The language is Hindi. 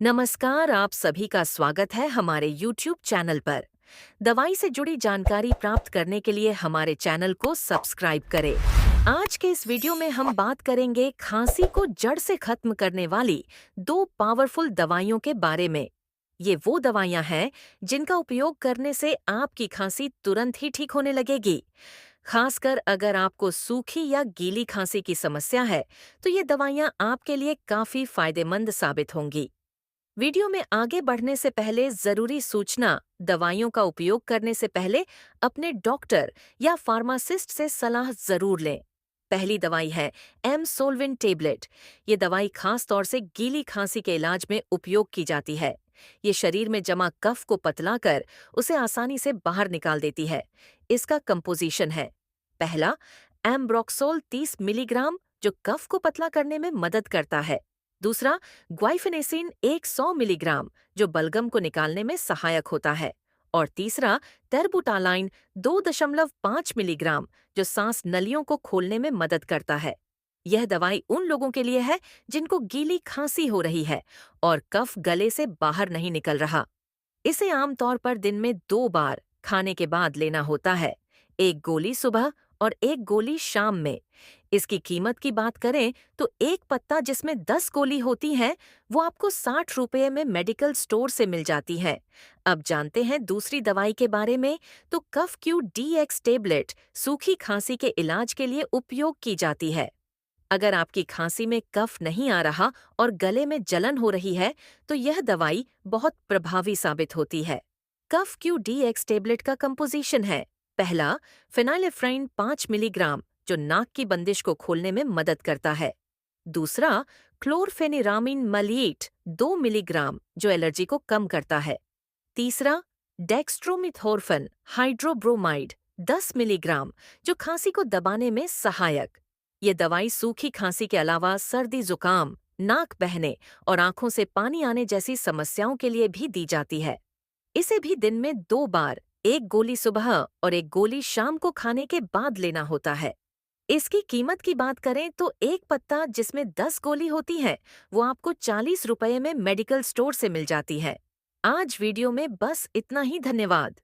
नमस्कार, आप सभी का स्वागत है हमारे YouTube चैनल पर। दवाई से जुड़ी जानकारी प्राप्त करने के लिए हमारे चैनल को सब्सक्राइब करें। आज के इस वीडियो में हम बात करेंगे खांसी को जड़ से खत्म करने वाली दो पावरफुल दवाइयों के बारे में। ये वो दवाइयां हैं जिनका उपयोग करने से आपकी खांसी तुरंत ही ठीक होने लगेगी। खासकर अगर आपको सूखी या गीली खांसी की समस्या है, तो ये दवाइयां आपके लिए काफी फायदेमंद साबित होंगी। वीडियो में आगे बढ़ने से पहले जरूरी सूचना। दवाइयों का उपयोग करने से पहले अपने डॉक्टर या फार्मासिस्ट से सलाह जरूर लें। पहली दवाई है एमसोल्विन टेबलेट। ये दवाई खास तौर से गीली खांसी के इलाज में उपयोग की जाती है। ये शरीर में जमा कफ को पतला कर उसे आसानी से बाहर निकाल देती है। इसका कंपोजिशन है: पहला, एम्ब्रोक्सोल 30 मिलीग्राम, जो कफ को पतला करने में मदद करता है। दूसरा, ग्वाइफेनेसिन 100 मिलीग्राम, जो बलगम को निकालने में सहायक होता है। और तीसरा, टर्बुटालाइन 2.5 मिलीग्राम, जो सांस नलियों को खोलने में मदद करता है। यह दवाई उन लोगों के लिए है जिनको गीली खांसी हो रही है और कफ गले से बाहर नहीं निकल रहा। इसे आमतौर पर दिन में 2 बार खाने के बाद लेना होता है, एक गोली सुबह और एक गोली शाम में। इसकी कीमत की बात करें तो एक पत्ता जिसमें 10 गोली होती हैं, वो आपको 60 रुपये में मेडिकल स्टोर से मिल जाती है। अब जानते हैं दूसरी दवाई के बारे में। तो कफ क्यू DX टेबलेट सूखी खांसी के इलाज के लिए उपयोग की जाती है। अगर आपकी खांसी में कफ नहीं आ रहा और गले में जलन हो रही है, तो यह दवाई बहुत प्रभावी साबित होती है। कफ क्यू DX टेबलेट का कंपोजिशन है: पहला, फेनाइलेफ्राइन 5 मिलीग्राम, जो नाक की बंदिश को खोलने में मदद करता है। दूसरा, क्लोरफेनिरामिन मलिएट 2 मिलीग्राम, जो एलर्जी को कम करता है। तीसरा, डेक्स्ट्रोमिथोर्फन हाइड्रोब्रोमाइड 10 मिलीग्राम, जो खांसी को दबाने में सहायक। ये दवाई सूखी खांसी के अलावा सर्दी जुकाम, नाक बहने और आंखों से पानी आने जैसी समस्याओं के लिए भी दी जाती है। इसे भी दिन में 2 बार, एक गोली सुबह और एक गोली शाम को खाने के बाद लेना होता है। इसकी कीमत की बात करें तो एक पत्ता जिसमें 10 गोली होती है, वो आपको 40 रुपये में मेडिकल स्टोर से मिल जाती है। आज वीडियो में बस इतना ही। धन्यवाद।